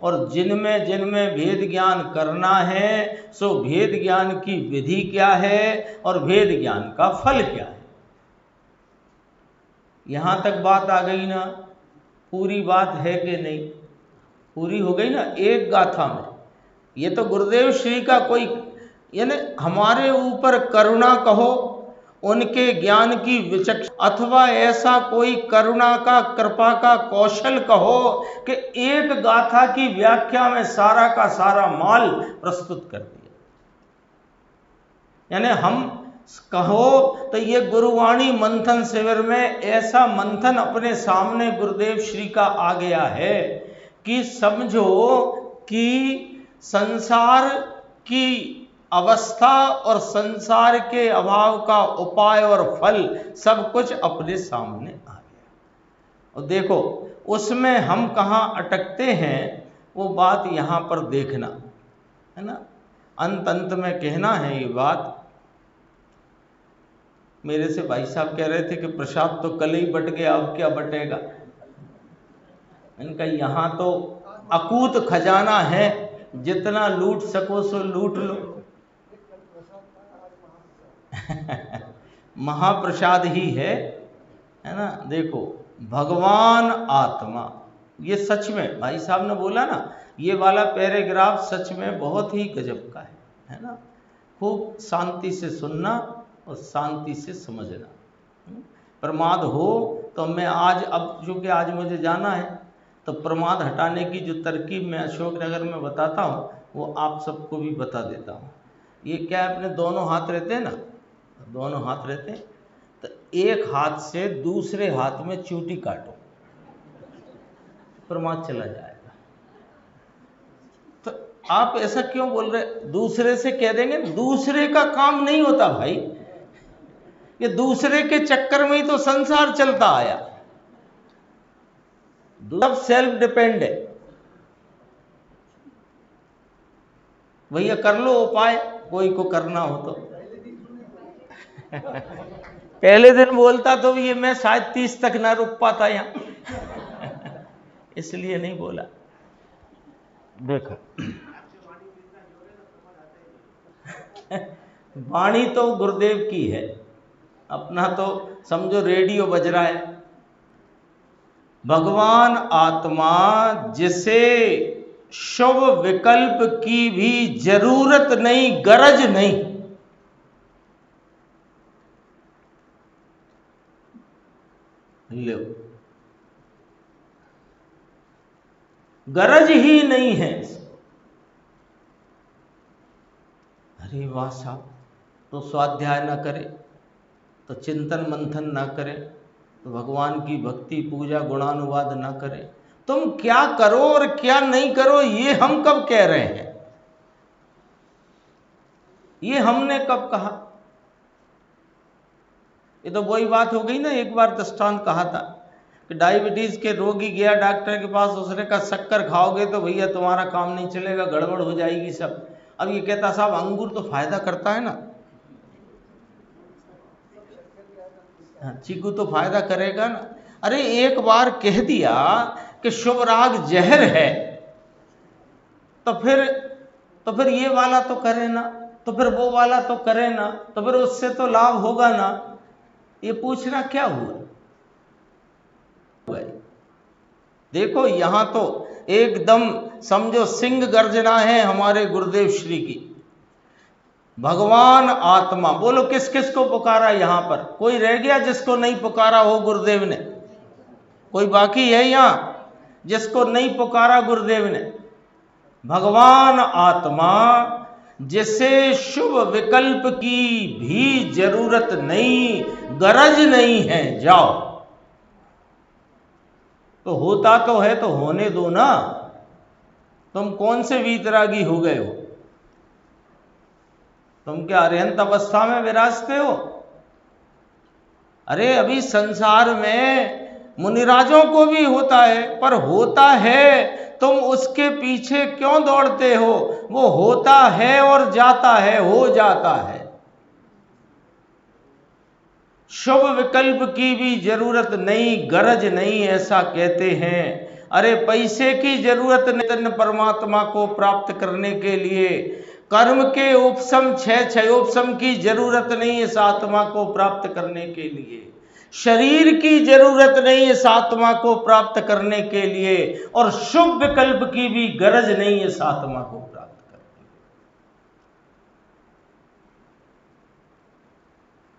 और जिनमें जिनमें भेद ज्ञान करना है, सो भेद ज्ञान की विधि क्या है और भेद ज्ञान का फल क्या है। यहां तक बात आ गई ना। पूरी बात है कि नहीं? पूरी हो गई ना एक गाथा में। ये तो गुरुदेव श्री का कोई, यानी हमारे ऊपर करुणा कहो, उनके ज्ञान की विचक्षण, अथवा ऐसा कोई करुणा का, कृपा का कौशल कहो कि एक गाथा की व्याख्या में सारा का सारा माल प्रस्तुत कर दिया। यानी हम कहो तो ये गुरुवाणी मंथन शिविर में ऐसा मंथन अपने सामने गुरुदेव श्री का आ गया है कि समझो कि संसार की अवस्था और संसार के अभाव का उपाय और फल सब कुछ अपने सामने आ गया। और देखो उसमें हम कहाँ अटकते हैं, वो बात यहाँ पर देखना है ना। अंत अंत में कहना है ये बात। मेरे से भाई साहब कह रहे थे कि प्रसाद तो कल ही बट गया, अब क्या बटेगा। इनका यहाँ तो अकूत खजाना है, जितना लूट सको सो लूट लो। महाप्रसाद ही है ना। देखो भगवान आत्मा, ये सच में भाई साहब ने बोला ना, ये वाला पैराग्राफ सच में बहुत ही गजब का है ना। खूब शांति से सुनना और शांति से समझना। प्रमाद हो तो मैं आज, अब चूँकि आज मुझे जाना है, तो प्रमाद हटाने की जो तरकीब मैं अशोकनगर में बताता हूँ वो आप सबको भी बता देता हूँ। ये क्या है, अपने दोनों हाथ रहते हैं ना, दोनों हाथ रहते हैं, तो एक हाथ से दूसरे हाथ में चूटी काटो, प्रमाद चला जाएगा। तो आप ऐसा क्यों बोल रहे, दूसरे से कह देंगे, दूसरे का काम नहीं होता भाई, ये दूसरे के चक्कर में ही तो संसार चलता आया। सब सेल्फ डिपेंड है। भैया कर लो उपाय, कोई को करना हो तो। पहले दिन बोलता तो ये मैं शायद 30 तक ना रुक पाता यहां, इसलिए नहीं बोला। देखो वाणी तो गुरुदेव की है, अपना तो समझो रेडियो बज रहा है। भगवान आत्मा जिसे शुभ विकल्प की भी जरूरत नहीं, गरज नहीं, लो गरज ही नहीं है। अरे वाह साहब, तो स्वाध्याय ना करे, तो चिंतन मंथन ना करे, तो भगवान की भक्ति पूजा गुणानुवाद ना करे, तुम क्या करो और क्या नहीं करो ये हम कब कह रहे हैं, ये हमने कब कहा। ये तो वही बात हो गई ना, एक बार दृष्टांत कहा था कि डायबिटीज के रोगी गया डॉक्टर के पास, उसने कहा शक्कर खाओगे तो भैया तुम्हारा काम नहीं चलेगा, गड़बड़ हो जाएगी सब। अब ये कहता साहब अंगूर तो फायदा करता है ना, चीकू तो फायदा करेगा ना। अरे एक बार कह दिया कि शुभ राग जहर है, तो फिर ये वाला तो करे ना, तो फिर वो वाला तो करे ना, तो फिर उससे तो लाभ होगा ना। ये पूछना क्या हुआ। देखो यहां तो एकदम समझो सिंह गर्जना है हमारे गुरुदेव श्री की। भगवान आत्मा, बोलो किस किस को पुकारा यहां पर, कोई रह गया जिसको नहीं पुकारा हो गुरुदेव ने? कोई बाकी है यहां जिसको नहीं पुकारा गुरुदेव ने? भगवान आत्मा जिसे शुभ विकल्प की भी जरूरत नहीं, गरज नहीं है, जाओ। तो होता तो है तो होने दो ना, तुम कौन से वीतरागी हो गए हो? तुम क्या अरिहंत अवस्था में विराजते हो? अरे अभी संसार में मुनिराजों को भी होता है, पर होता है तुम उसके पीछे क्यों दौड़ते हो? वो होता है और जाता है, हो जाता है। शुभ विकल्प की भी जरूरत नहीं, गरज नहीं, ऐसा कहते हैं। अरे पैसे की जरूरत नहीं परमात्मा को प्राप्त करने के लिए, कर्म के उपशम छह उपशम की जरूरत नहीं इस आत्मा को प्राप्त करने के लिए, शरीर की जरूरत नहीं इस आत्मा को प्राप्त करने के लिए, और शुभ विकल्प की भी गरज नहीं इस आत्मा को प्राप्त करने के लिए।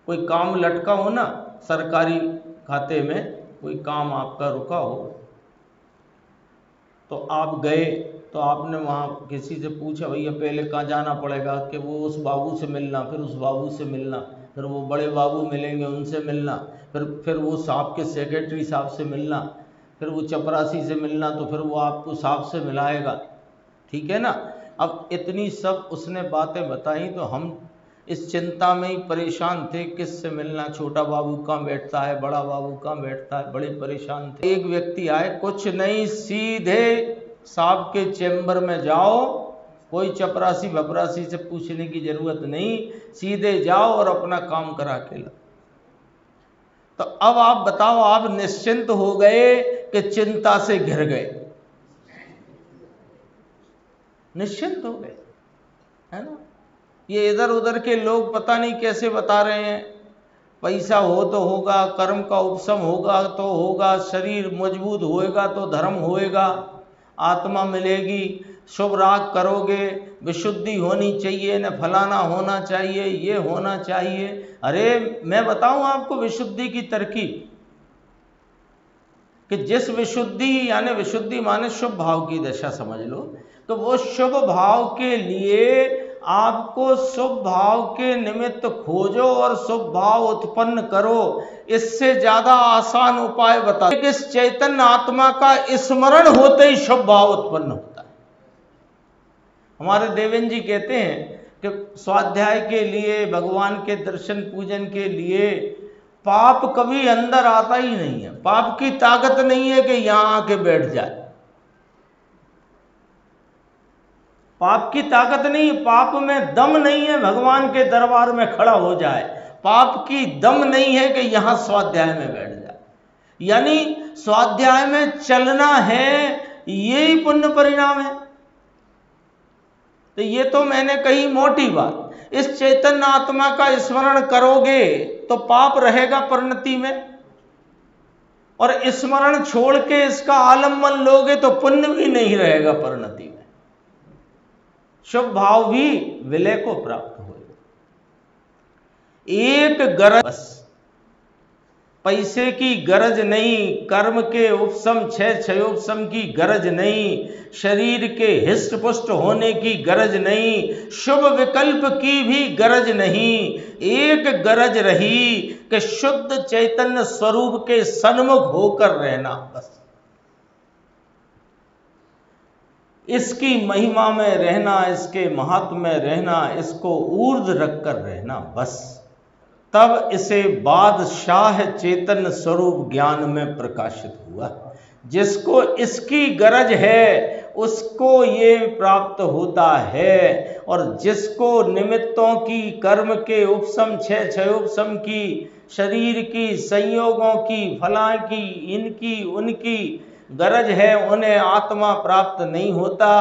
कोई काम लटका हो ना सरकारी खाते में, कोई काम आपका रुका हो, तो आप गए, तो आपने वहाँ किसी से पूछा भैया पहले कहाँ जाना पड़ेगा, कि वो उस बाबू से मिलना, फिर उस बाबू से मिलना, फिर वो बड़े बाबू मिलेंगे उनसे मिलना, फिर वो साहब के सेक्रेटरी साहब से मिलना, फिर वो चपरासी से मिलना, तो फिर वो आपको साहब से मिलाएगा, ठीक है ना। अब इतनी सब उसने बातें बताई, तो हम इस चिंता में ही परेशान थे, किससे मिलना, छोटा बाबू कहाँ बैठता है, बड़ा बाबू कहाँ बैठता है, बड़े परेशान थे। एक व्यक्ति आए, कुछ नहीं, सीधे साहब के चेम्बर में जाओ, कोई चपरासी भपरासी से पूछने की जरूरत नहीं, सीधे जाओ और अपना काम करा के लो। तो अब आप बताओ, आप निश्चिंत हो गए कि चिंता से घिर गए? निश्चिंत हो गए, है ना। ये इधर उधर के लोग पता नहीं कैसे बता रहे हैं, पैसा हो तो होगा, कर्म का उपशम होगा तो होगा, शरीर मजबूत होएगा तो धर्म होएगा, आत्मा मिलेगी, शुभ राग करोगे, विशुद्धि होनी चाहिए, न फलाना होना चाहिए, ये होना चाहिए। अरे मैं बताऊं आपको विशुद्धि की तरकीब, कि जिस विशुद्धि, यानी विशुद्धि माने शुभ भाव की दशा समझ लो, तो वो शुभ भाव के लिए आपको शुभ भाव के निमित्त खोजो और शुभ भाव उत्पन्न करो। इससे ज्यादा आसान उपाय बता, इस चैतन्य आत्मा का स्मरण होते ही शुभ भाव उत्पन्न होता है। हमारे देवेंद्र जी कहते हैं कि स्वाध्याय के लिए, भगवान के दर्शन पूजन के लिए पाप कभी अंदर आता ही नहीं है। पाप की ताकत नहीं है कि यहां आके बैठ जाए, पाप की ताकत नहीं, पाप में दम नहीं है भगवान के दरबार में खड़ा हो जाए, पाप की दम नहीं है कि यहां स्वाध्याय में बैठ जाए। यानी स्वाध्याय में चलना है, यही पुण्य परिणाम है। तो ये तो मैंने कही मोटी बात। इस चैतन्य आत्मा का स्मरण करोगे तो पाप रहेगा परिणति में, और स्मरण छोड़ के इसका आलम्बन लोगे तो पुण्य भी नहीं रहेगा परिणति में, शुभ भाव भी विलय को प्राप्त हो। एक गरज, बस पैसे की गरज नहीं, कर्म के उपशम क्षयोपशम की गरज नहीं, शरीर के हिष्ट पुष्ट होने की गरज नहीं, शुभ विकल्प की भी गरज नहीं। एक गरज रही कि शुद्ध चैतन्य स्वरूप के सन्मुख होकर रहना, बस इसकी महिमा में रहना, इसके महात्म में रहना, इसको ऊर्ध्व रखकर रहना, बस। तब इसे बादशाह चेतन स्वरूप ज्ञान में प्रकाशित हुआ। जिसको इसकी गरज है उसको ये प्राप्त होता है, और जिसको निमित्तों की, कर्म के उपशम क्षयोपशम की, शरीर की, संयोगों की, फला की, इनकी उनकी गरज है, उन्हें आत्मा प्राप्त नहीं होता,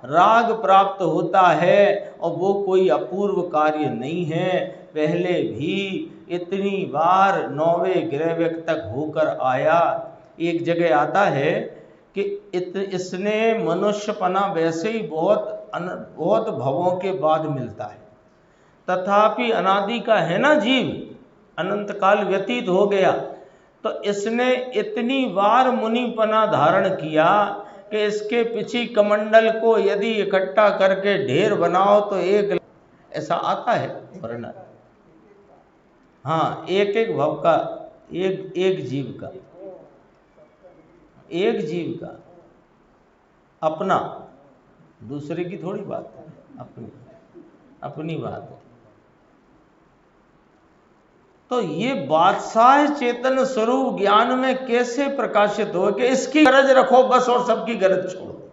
राग प्राप्त होता है। और वो कोई अपूर्व कार्य नहीं है, पहले भी इतनी बार 9वें ग्रह तक होकर आया। एक जगह आता है कि इसने मनुष्यपना वैसे ही बहुत भवों के बाद मिलता है, तथापि अनादि का है ना जीव, अनंत काल व्यतीत हो गया, तो इसने इतनी बार मुनिपना धारण किया कि इसके पिछी कमंडल को यदि इकट्ठा करके ढेर बनाओ तो एक, ऐसा आता है वर्णन। हाँ, एक एक भव का, एक जीव का, एक जीव का अपना, दूसरे की थोड़ी बात है, अपनी बात है। तो ये बादशाह चेतन स्वरूप ज्ञान में कैसे प्रकाशित हो कि इसकी गरज रखो बस, और सबकी गरज छोड़ दो,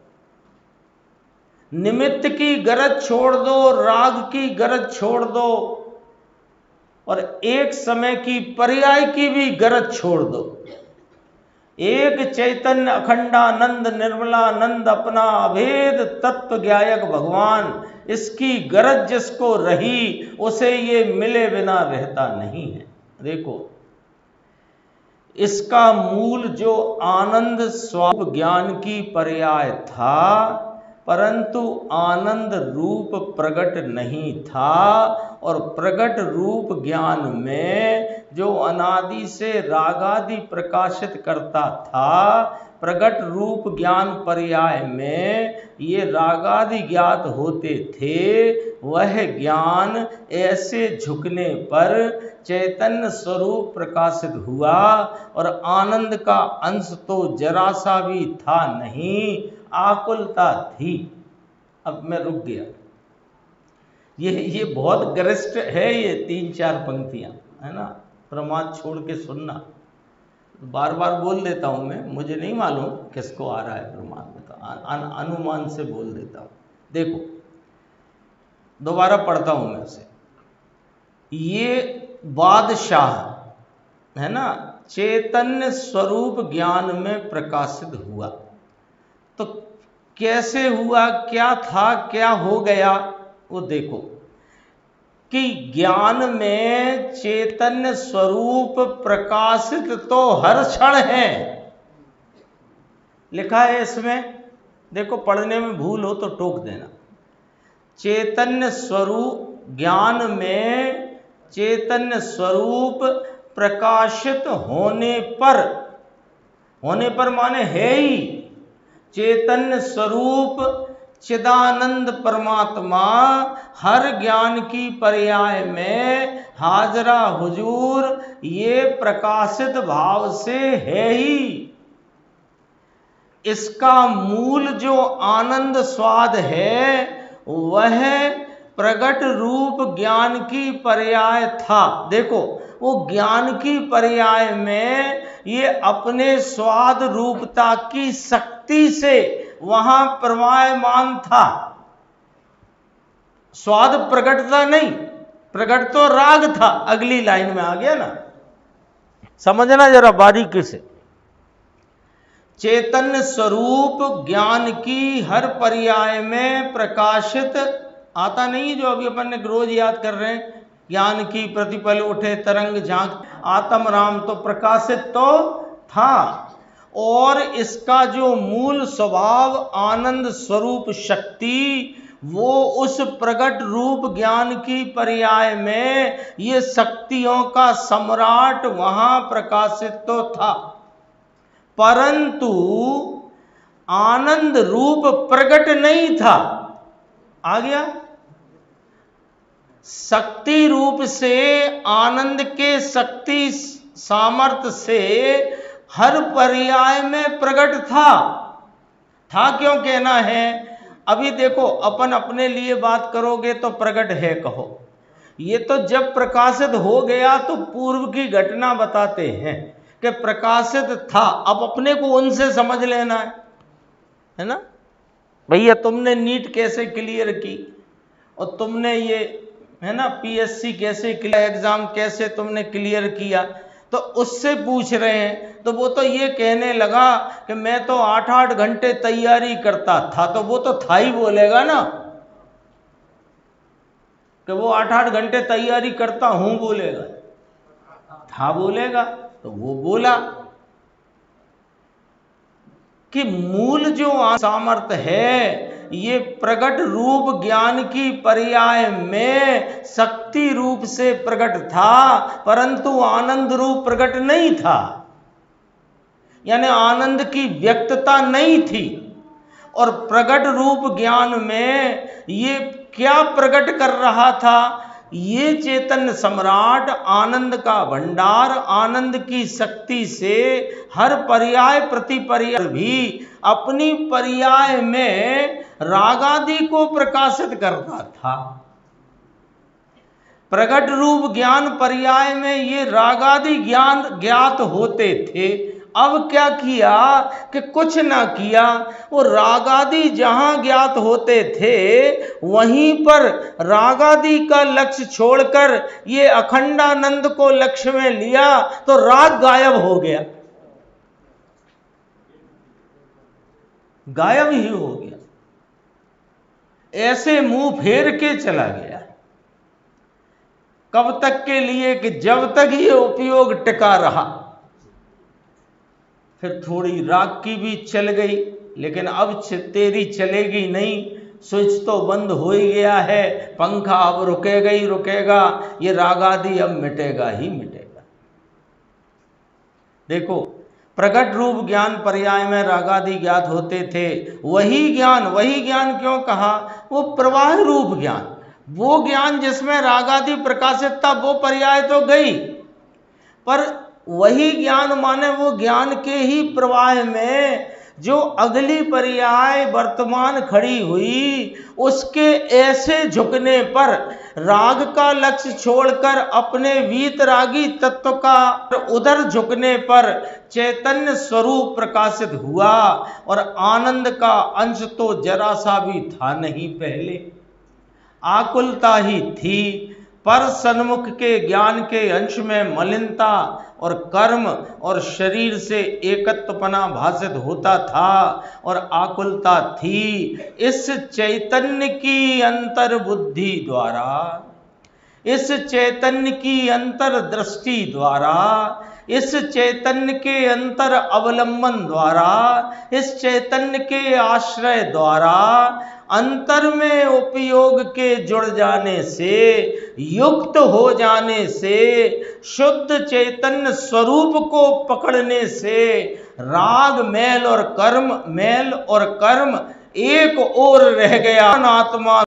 निमित्त की गरज छोड़ दो, राग की गरज छोड़ दो, और एक समय की पर्याय की भी गरज छोड़ दो। एक चैतन्य अखंडानंद निर्मलानंद अपना अभेद तत्व ज्ञायक भगवान, इसकी गरज जिसको रही उसे ये मिले बिना रहता नहीं है। देखो, इसका मूल जो आनंद स्वरूप ज्ञान की पर्याय था, परंतु आनंद रूप प्रकट नहीं था, और प्रकट रूप ज्ञान में जो अनादि से रागादि प्रकाशित करता था, प्रकट रूप ज्ञान पर्याय में ये रागादि ज्ञात होते थे, वह ज्ञान ऐसे झुकने पर चैतन्य स्वरूप प्रकाशित हुआ, और आनंद का अंश तो जरा सा भी था नहीं, आकुलता थी। अब मैं रुक गया, ये बहुत गरिष्ठ है, ये 3-4 पंक्तियां है ना, प्रमाद छोड़ के सुनना। बार बार बोल देता हूं मैं, मुझे नहीं मालूम किसको आ रहा है प्रमाद में, तो अनुमान से बोल देता हूं। देखो, दोबारा पढ़ता हूं मैं उसे। ये बादशाह है ना, चैतन्य स्वरूप ज्ञान में प्रकाशित हुआ, तो कैसे हुआ, क्या था, क्या हो गया, वो देखो कि ज्ञान में चैतन्य स्वरूप प्रकाशित तो हर क्षण है, लिखा है इसमें, देखो पढ़ने में भूल हो तो टोक देना। चैतन्य स्वरूप ज्ञान में चैतन्य स्वरूप प्रकाशित होने पर माने है ही, चैतन्य स्वरूप चिदानंद परमात्मा हर ज्ञान की पर्याय में हाजरा हुजूर ये प्रकाशित भाव से है ही। इसका मूल जो आनंद स्वाद है वह प्रगट रूप ज्ञान की पर्याय था। देखो वो ज्ञान की पर्याय में ये अपने स्वाद रूपता की शक्ति से वहां प्रवाहमान था। स्वाद प्रगटता नहीं, प्रगट तो राग था। अगली लाइन में आ गया ना, समझना जरा बारीकी से। चैतन्य स्वरूप ज्ञान की हर पर्याय में प्रकाशित आता नहीं, जो अभी अपन ने रोज याद कर रहे हैं, ज्ञान की प्रतिपल उठे तरंग झांक, आत्म राम तो प्रकाशित तो था। और इसका जो मूल स्वभाव आनंद स्वरूप शक्ति, वो उस प्रगट रूप ज्ञान की पर्याय में ये शक्तियों का सम्राट वहां प्रकाशित तो था, परंतु आनंद रूप प्रगट नहीं था। आ गया? शक्ति रूप से आनंद के शक्ति सामर्थ्य से हर पर्याय में प्रगट था क्यों कहना है? अभी देखो अपन अपने लिए बात करोगे तो प्रगट है कहो, ये तो जब प्रकाशित हो गया तो पूर्व की घटना बताते हैं कि प्रकाशित था। अब अपने को उनसे समझ लेना है ना। भैया तुमने नीट कैसे क्लियर की, और तुमने ये है ना पीएससी कैसे क्लियर, एग्जाम कैसे तुमने क्लियर किया, तो उससे पूछ रहे हैं तो वो तो ये कहने लगा कि मैं तो 8-8 घंटे तैयारी करता था, तो वो तो था ही बोलेगा ना कि वो 8-8 घंटे तैयारी करता हूं बोलेगा, था बोलेगा। तो वो बोला कि मूल जो सामर्थ्य है ये प्रगट रूप ज्ञान की पर्याय में शक्ति रूप से प्रकट था, परंतु आनंद रूप प्रकट नहीं था, यानी आनंद की व्यक्तता नहीं थी। और प्रगट रूप ज्ञान में ये क्या प्रकट कर रहा था? ये चैतन्य सम्राट आनंद का भंडार आनंद की शक्ति से हर पर्याय प्रति पर्याय भी अपनी पर्याय में रागादि को प्रकाशित करता था। प्रगट रूप ज्ञान पर्याय में ये रागादि ज्ञान ज्ञात होते थे। अब क्या किया कि कुछ ना किया, वो रागादि जहां ज्ञात होते थे वहीं पर रागादि का लक्ष्य छोड़कर ये अखंडानंद को लक्ष्य में लिया तो राग गायब हो गया, गायब ही हो गया, ऐसे मुंह फेर के चला गया। कब तक के लिए? कि जब तक ये उपयोग टिका रहा। फिर थोड़ी राग की भी चल गई, लेकिन अब तेरी चलेगी नहीं, स्विच तो बंद हो ही गया है, पंखा अब रुकेगा ही रुकेगा, ये रागादि अब मिटेगा ही मिटेगा। देखो प्रगट रूप ज्ञान पर्याय में रागादि ज्ञात होते थे, वही ज्ञान क्यों कहा? वो प्रवाह रूप ज्ञान, वो ज्ञान जिसमें रागादि प्रकाशित था, वो पर्याय तो गई, पर वही ज्ञान माने वो ज्ञान के ही प्रवाह में जो अगली पर्याय वर्तमान खड़ी हुई, उसके ऐसे झुकने पर राग का लक्ष्य छोड़कर अपने वीतरागी तत्व का उधर झुकने पर चैतन्य स्वरूप प्रकाशित हुआ। और आनंद का अंश तो जरा सा भी था नहीं, पहले आकुलता ही थी, पर सन्मुख के ज्ञान के अंश में मलिनता और कर्म और शरीर से एकत्वपना भासित होता था और आकुलता थी। इस चैतन्य की अंतर्बुद्धि द्वारा, इस चैतन्य की अंतर्दृष्टि द्वारा इस चैतन्य के अंतर अवलंबन द्वारा, इस चैतन्य के आश्रय द्वारा, अंतर में उपयोग के जुड़ जाने से, युक्त हो जाने से, शुद्ध चैतन्य स्वरूप को पकड़ने से राग मैल और कर्म एक ओर रह गया। आत्मा